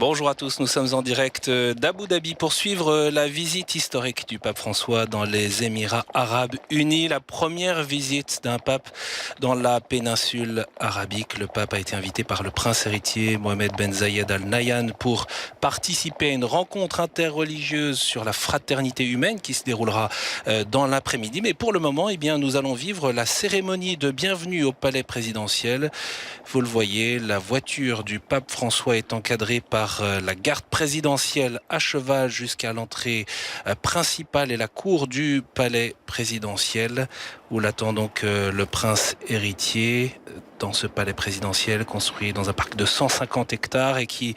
Bonjour à tous, nous sommes en direct d'Abu Dhabi pour suivre la visite historique du pape François dans les Émirats arabes unis. La première visite d'un pape dans la péninsule arabique. Le pape a été invité par le prince héritier Mohamed Ben Zayed Al Nahyan pour participer à une rencontre interreligieuse sur la fraternité humaine qui se déroulera dans l'après-midi. Mais pour le moment, nous allons vivre la cérémonie de bienvenue au palais présidentiel. Vous le voyez, la voiture du pape François est encadrée par la garde présidentielle à cheval jusqu'à l'entrée principale et la cour du palais présidentiel où l'attend donc le prince héritier dans ce palais présidentiel construit dans un parc de 150 hectares et qui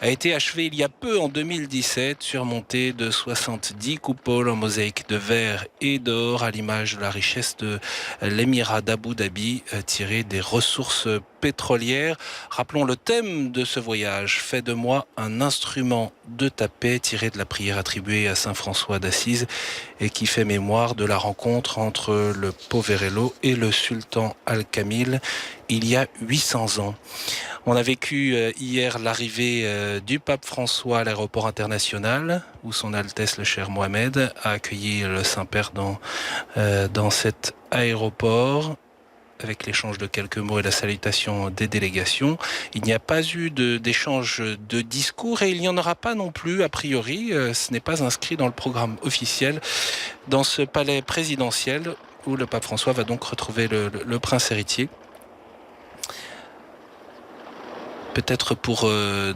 a été achevé il y a peu en 2017, surmonté de 70 coupoles en mosaïque de verre et d'or à l'image de la richesse de l'émirat d'Abu Dhabi tirée des ressources pétrolières. Rappelons le thème de ce voyage, fait de moi un instrument de ta paix, tiré de la prière attribuée à saint François d'Assise et qui fait mémoire de la rencontre entre le Poverello et le sultan Al-Kamil il y a 800 ans. On a vécu hier l'arrivée du pape François à l'aéroport international où son Altesse le Cher Mohamed a accueilli le Saint-Père dans cet aéroport avec l'échange de quelques mots et la salutation des délégations. Il n'y a pas eu d'échange de discours et il n'y en aura pas non plus a priori. Ce n'est pas inscrit dans le programme officiel dans ce palais présidentiel où le pape François va donc retrouver le prince héritier. Peut-être pour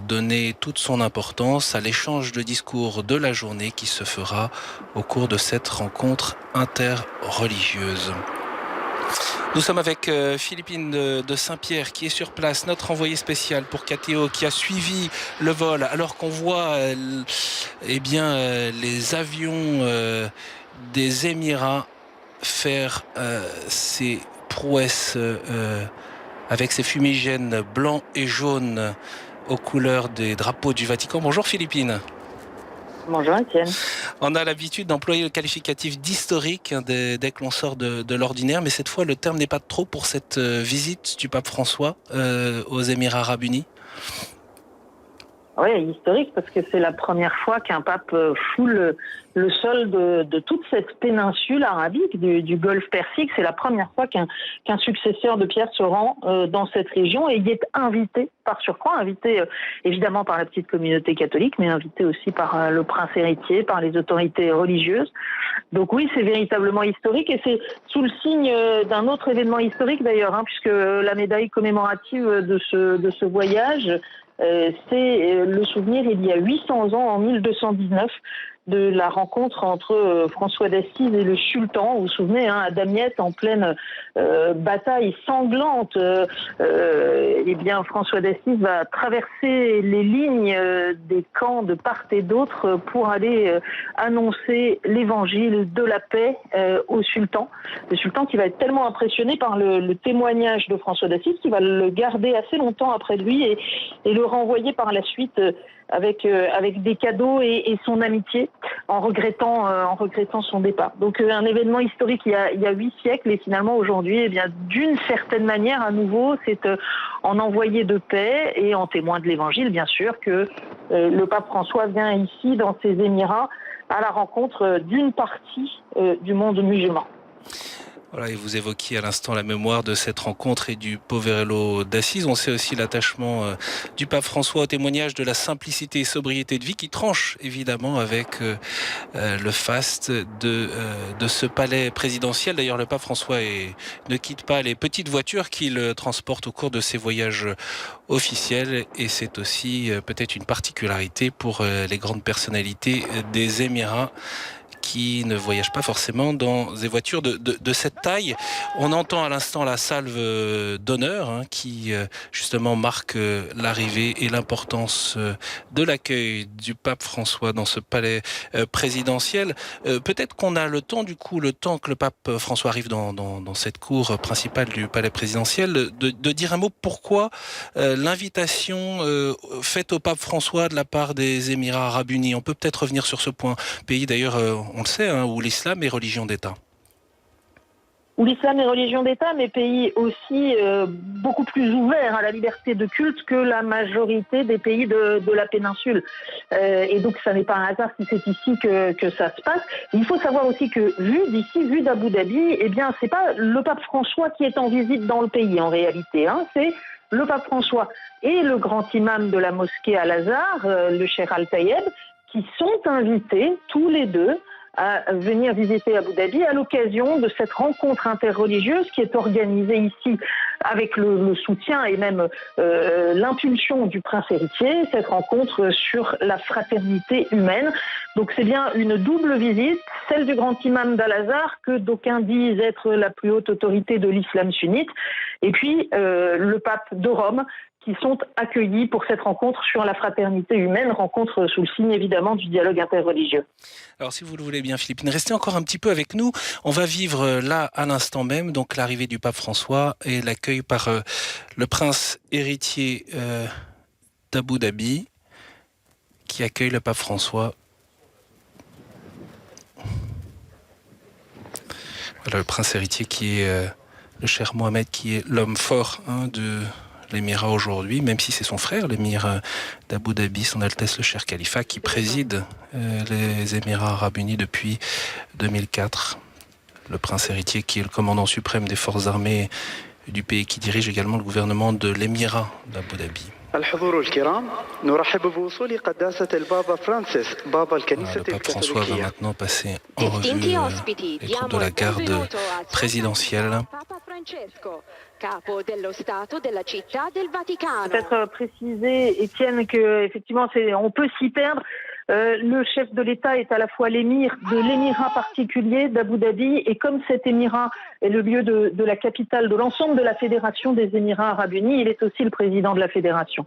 donner toute son importance à l'échange de discours de la journée qui se fera au cours de cette rencontre interreligieuse. Nous sommes avec Philippine de Saint-Pierre qui est sur place, notre envoyé spécial pour KTO qui a suivi le vol alors qu'on voit les avions des Émirats faire ces prouesses avec ces fumigènes blancs et jaunes aux couleurs des drapeaux du Vatican. Bonjour Philippine. Bonjour Étienne. On a l'habitude d'employer le qualificatif d'historique dès que l'on sort de l'ordinaire, mais cette fois le terme n'est pas trop pour cette visite du pape François aux Émirats arabes unis. Oui, historique parce que c'est la première fois qu'un pape foule le sol de toute cette péninsule arabique du Golfe Persique. C'est la première fois qu'un successeur de Pierre se rend dans cette région et il est invité par surcroît, invité évidemment par la petite communauté catholique, mais invité aussi par le prince héritier, par les autorités religieuses. Donc oui, c'est véritablement historique et c'est sous le signe d'un autre événement historique d'ailleurs, puisque la médaille commémorative de ce voyage, c'est le souvenir il y a 800 ans, en 1219, de la rencontre entre François d'Assise et le sultan. Vous vous souvenez, à Damiette, en pleine bataille sanglante, François d'Assise va traverser les lignes des camps de part et d'autre pour aller annoncer l'évangile de la paix au sultan. Le sultan qui va être tellement impressionné par le témoignage de François d'Assise qu'il va le garder assez longtemps après lui et le renvoyer par la suite avec des cadeaux et son amitié en regrettant son départ. Donc un événement historique il y a 8 siècles et finalement aujourd'hui, d'une certaine manière à nouveau, c'est en envoyé de paix et en témoin de l'évangile bien sûr que le pape François vient ici dans ces Émirats à la rencontre d'une partie du monde musulman. Voilà, et vous évoquiez à l'instant la mémoire de cette rencontre et du Poverello d'Assise. On sait aussi l'attachement du pape François au témoignage de la simplicité et sobriété de vie qui tranche évidemment avec le faste de ce palais présidentiel. D'ailleurs, le pape François ne quitte pas les petites voitures qu'il transporte au cours de ses voyages officiels et c'est aussi peut-être une particularité pour les grandes personnalités des Émirats qui ne voyagent pas forcément dans des voitures de cette taille. On entend à l'instant la salve d'honneur qui justement marque l'arrivée et l'importance de l'accueil du pape François dans ce palais présidentiel. Peut-être qu'on a le temps que le pape François arrive dans cette cour principale du palais présidentiel, de dire un mot pourquoi l'invitation faite au pape François de la part des Émirats arabes unis. On peut peut-être revenir sur ce point. Pays d'ailleurs, on le sait, où l'islam est religion d'État. où l'islam est religion d'État, mais pays aussi beaucoup plus ouverts à la liberté de culte que la majorité des pays de la péninsule. Et donc, ça n'est pas un hasard si c'est ici que ça se passe. Il faut savoir aussi que, vu d'ici, vu d'Abu Dhabi, eh bien, c'est pas le pape François qui est en visite dans le pays, en réalité. C'est le pape François et le grand imam de la mosquée Al-Azhar, le Cheikh Al-Tayeb, qui sont invités, tous les deux, à venir visiter Abu Dhabi à l'occasion de cette rencontre interreligieuse qui est organisée ici avec le soutien et même l'impulsion du prince héritier, cette rencontre sur la fraternité humaine. Donc c'est bien une double visite, celle du grand imam d'Al-Azhar, que d'aucuns disent être la plus haute autorité de l'islam sunnite, et puis le pape de Rome, qui sont accueillis pour cette rencontre sur la fraternité humaine, rencontre sous le signe évidemment du dialogue interreligieux. Alors si vous le voulez bien Philippine, restez encore un petit peu avec nous. On va vivre là à l'instant même donc l'arrivée du pape François et l'accueil par le prince héritier d'Abu Dhabi qui accueille le pape François. Voilà le prince héritier qui est le cher Mohamed, qui est l'homme fort de l'émirat aujourd'hui, même si c'est son frère, l'émir d'Abu Dhabi, son Altesse le Cher Khalifa, qui préside les Émirats Arabes Unis depuis 2004. Le prince héritier qui est le commandant suprême des forces armées du pays, qui dirige également le gouvernement de l'émirat d'Abu Dhabi. Le pape François va maintenant passer en revue les troupes de la garde présidentielle. Peut-être préciser, Étienne, que effectivement, on peut s'y perdre. Le chef de l'État est à la fois l'émir de l'émirat particulier d'Abu Dhabi, et comme cet émirat est le lieu de la capitale de l'ensemble de la Fédération des Émirats Arabes Unis, il est aussi le président de la Fédération.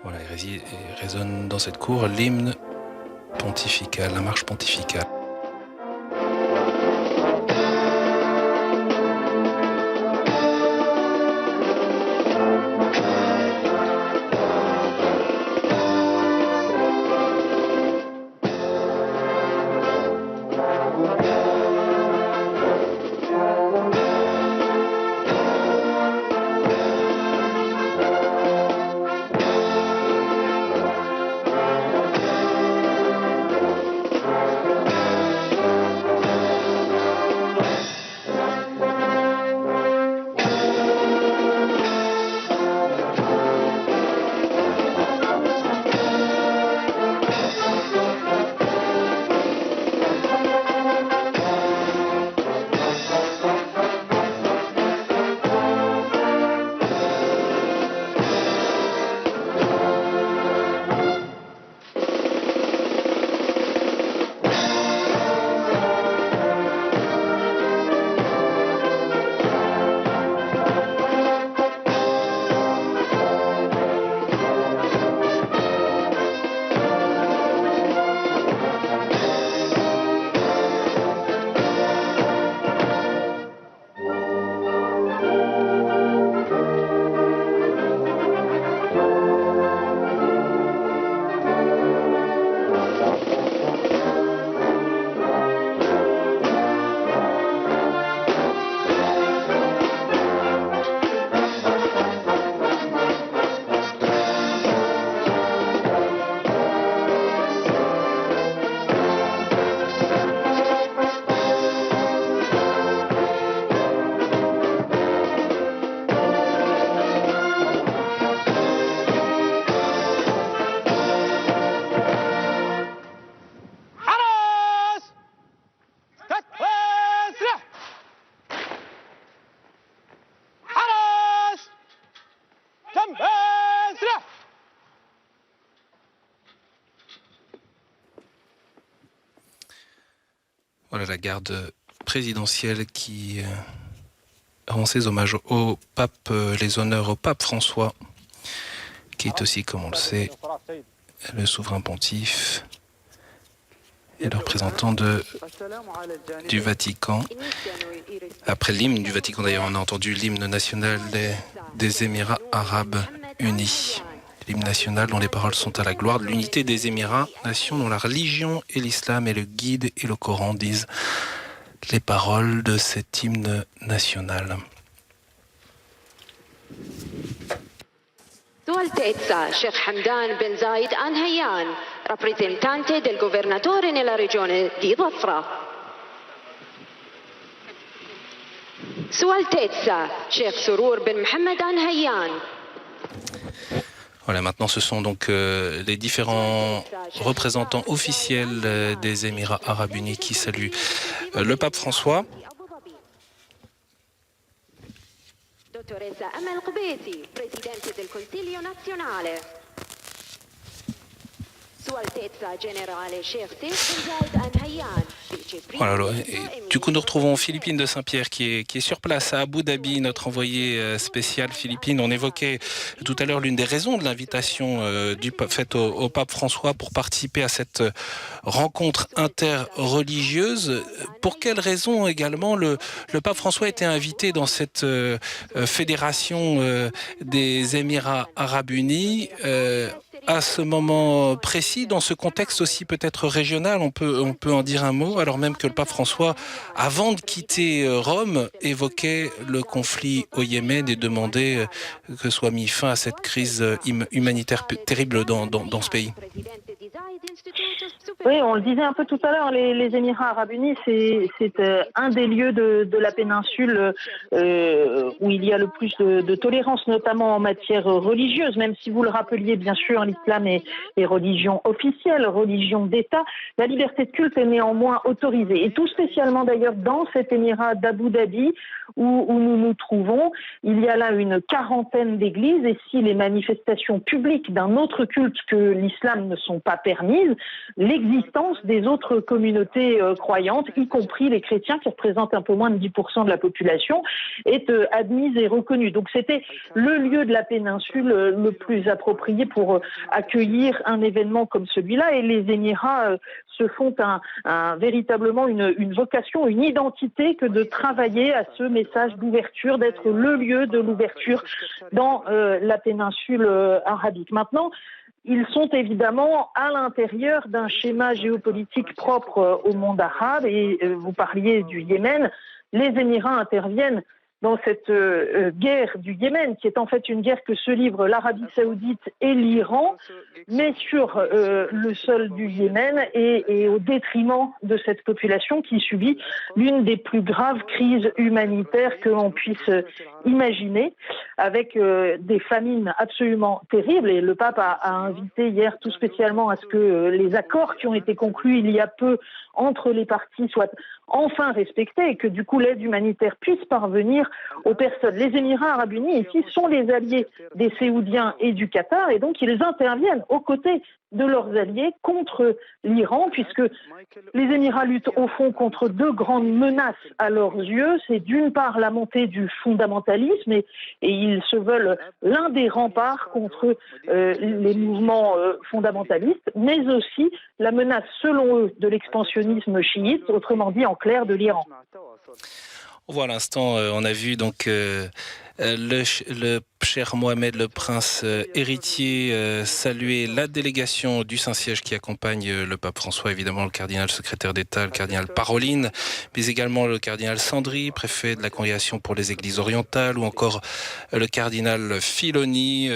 Voilà, il résonne dans cette cour l'hymne pontifical, la marche pontificale. Voilà la garde présidentielle qui rend ses hommages au pape, les honneurs au pape François, qui est aussi, comme on le sait, le souverain pontife et le représentant du Vatican. Après l'hymne du Vatican, d'ailleurs, on a entendu l'hymne national des Émirats Arabes Unis. L'hymne national dont les paroles sont à la gloire de l'unité des Émirats, nation dont la religion et l'islam et le guide et le Coran disent les paroles de cet hymne national. Sua Altezza Sheikh Hamdan bin Zayed Al Nahyan, rappresentante del governatore nella regione di Dhafra. Sua Altezza Sheikh Surur bin Mohammed Al Nahyan. Voilà, maintenant ce sont donc les différents représentants officiels des Émirats Arabes Unis qui saluent le pape François. Dottoressa Amel Qbeisi, Presidente del Consiglio Nazionale. Sua Altezza Generale Sheikh Saif bin Zayed Al Nahyan. Voilà, et du coup, nous retrouvons Philippine de Saint-Pierre qui est sur place à Abu Dhabi, notre envoyé spécial Philippine. On évoquait tout à l'heure l'une des raisons de l'invitation faite au pape François pour participer à cette rencontre interreligieuse. Pour quelles raisons également le pape François était invité dans cette fédération des Émirats Arabes Unis à ce moment précis, dans ce contexte aussi peut-être régional, on peut en dire un mot, alors même que le pape François, avant de quitter Rome, évoquait le conflit au Yémen et demandait que soit mis fin à cette crise humanitaire terrible dans ce pays. Oui, on le disait un peu tout à l'heure, les Émirats Arabes Unis, c'est un des lieux de la péninsule où il y a le plus de tolérance, notamment en matière religieuse, même si vous le rappeliez, bien sûr, l'islam est religion officielle, religion d'État. La liberté de culte est néanmoins autorisée. Et tout spécialement d'ailleurs dans cet émirat d'Abu Dhabi où nous nous trouvons, il y a là une quarantaine d'églises et si les manifestations publiques d'un autre culte que l'islam ne sont pas permises, l'existence des autres communautés croyantes, y compris les chrétiens qui représentent un peu moins de 10% de la population, est admise et reconnue. Donc c'était le lieu de la péninsule le plus approprié pour accueillir un événement comme celui-là et les Émirats se font véritablement une vocation, une identité que de travailler à ce message d'ouverture, d'être le lieu de l'ouverture dans la péninsule arabique. Maintenant, ils sont évidemment à l'intérieur d'un schéma géopolitique propre au monde arabe et vous parliez du Yémen, les Émirats interviennent dans cette guerre du Yémen, qui est en fait une guerre que se livrent l'Arabie Saoudite et l'Iran, mais sur le sol du Yémen et au détriment de cette population qui subit l'une des plus graves crises humanitaires que l'on puisse imaginer, avec des famines absolument terribles. Et le pape a invité hier tout spécialement à ce que les accords qui ont été conclus il y a peu entre les parties soient enfin respectés et que du coup l'aide humanitaire puisse parvenir aux personnes. Les Émirats Arabes Unis ici sont les alliés des Saoudiens et du Qatar et donc ils interviennent aux côtés de leurs alliés contre l'Iran puisque les Émirats luttent au fond contre deux grandes menaces à leurs yeux. C'est d'une part la montée du fondamentalisme et ils se veulent l'un des remparts contre les mouvements fondamentalistes, mais aussi la menace selon eux de l'expansionnisme chiite, autrement dit en clair de l'Iran. On voit à l'instant, on a vu donc le cher Mohamed, le prince héritier, saluer la délégation du Saint-Siège qui accompagne le pape François, évidemment le cardinal secrétaire d'État, le cardinal Paroline, mais également le cardinal Sandri, préfet de la Congrégation pour les Églises orientales, ou encore le cardinal Filoni,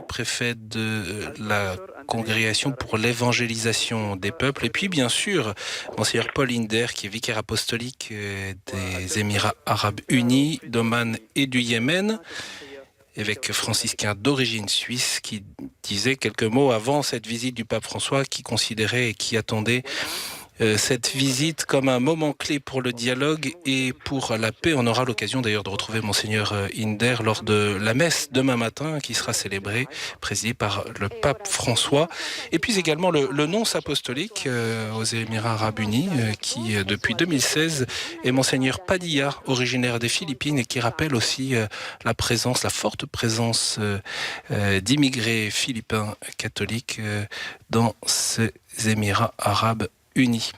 préfet de la Congrégation pour l'évangélisation des peuples, et puis bien sûr Monseigneur Paul Inder, qui est vicaire apostolique des Émirats Arabes Unis, d'Oman et du Yémen, évêque franciscain d'origine suisse, qui disait quelques mots avant cette visite du pape François, qui considérait et qui attendait cette visite comme un moment clé pour le dialogue et pour la paix. On aura l'occasion d'ailleurs de retrouver Monseigneur Inder lors de la messe demain matin qui sera célébrée, présidée par le pape François. Et puis également le nonce apostolique aux Émirats Arabes Unis qui depuis 2016 est Monseigneur Padilla, originaire des Philippines et qui rappelle aussi la forte présence d'immigrés philippins catholiques dans ces Émirats Arabes Unis.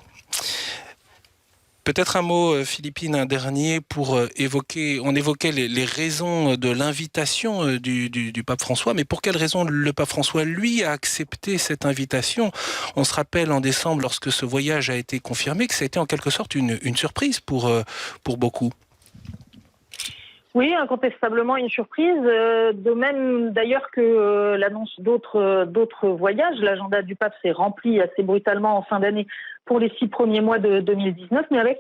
Peut-être un mot, Philippine, un dernier, pour on évoquait les raisons de l'invitation du pape François, mais pour quelles raisons le pape François, lui, a accepté cette invitation? On se rappelle en décembre, lorsque ce voyage a été confirmé, que ça a été en quelque sorte une surprise pour beaucoup. Oui, incontestablement une surprise, de même d'ailleurs que l'annonce d'autres voyages. L'agenda du pape s'est rempli assez brutalement en fin d'année pour les 6 premiers mois de 2019, mais avec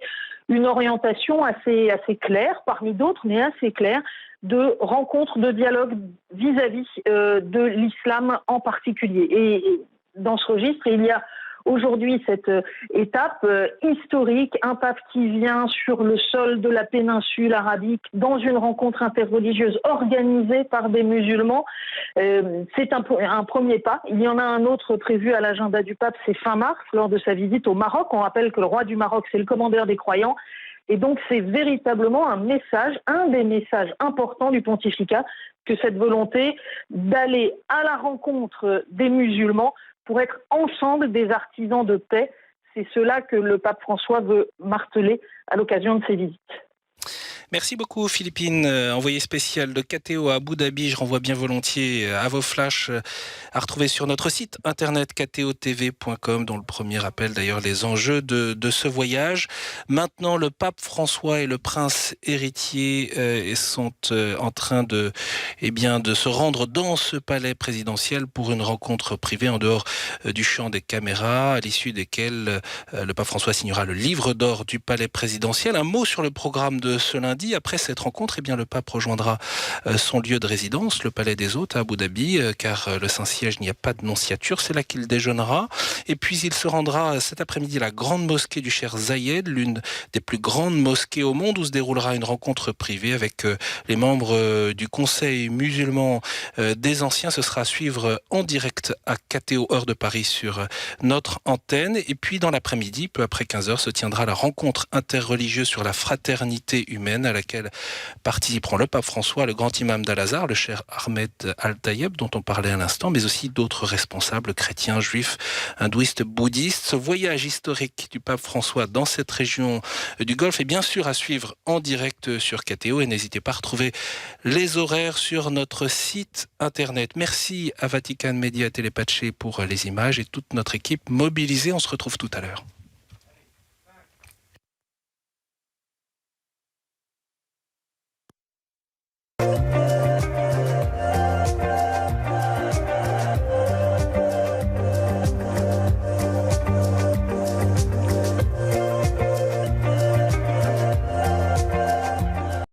une orientation assez claire, parmi d'autres, mais assez claire, de rencontres, de dialogue vis-à-vis de l'islam en particulier. Et dans ce registre, il y a aujourd'hui cette étape historique, un pape qui vient sur le sol de la péninsule arabique dans une rencontre interreligieuse organisée par des musulmans. C'est un premier pas. Il y en a un autre prévu à l'agenda du pape, c'est fin mars, lors de sa visite au Maroc. On rappelle que le roi du Maroc, c'est le commandeur des croyants. Et donc, c'est véritablement un des messages importants du pontificat, que cette volonté d'aller à la rencontre des musulmans pour être ensemble des artisans de paix. C'est cela que le pape François veut marteler à l'occasion de ses visites. Merci beaucoup Philippine, envoyée spéciale de KTO à Abu Dhabi. Je renvoie bien volontiers à vos flashs à retrouver sur notre site internet ktotv.com, dont le premier rappelle d'ailleurs les enjeux de ce voyage. Maintenant, le pape François et le prince héritier sont en train de se rendre dans ce palais présidentiel pour une rencontre privée en dehors du champ des caméras, à l'issue desquelles le pape François signera le livre d'or du palais présidentiel. Un mot sur le programme de ce lundi. Après cette rencontre, le pape rejoindra son lieu de résidence, le Palais des Hôtes à Abu Dhabi, car le Saint-Siège n'y a pas de nonciature. C'est là qu'il déjeunera. Et puis, il se rendra cet après-midi à la grande mosquée du Cheikh Zayed, l'une des plus grandes mosquées au monde, où se déroulera une rencontre privée avec les membres du Conseil musulman des Anciens. Ce sera à suivre en direct à KTO, heure de Paris, sur notre antenne. Et puis, dans l'après-midi, peu après 15h, se tiendra la rencontre interreligieuse sur la fraternité humaine, à laquelle participeront le pape François, le grand imam d'Al-Azhar, le cher Ahmed Al-Tayeb, dont on parlait à l'instant, mais aussi d'autres responsables chrétiens, juifs, hindouistes, bouddhistes. Ce voyage historique du pape François dans cette région du Golfe est bien sûr à suivre en direct sur KTO, et n'hésitez pas à retrouver les horaires sur notre site internet. Merci à Vatican Media Telepatché pour les images et toute notre équipe mobilisée. On se retrouve tout à l'heure.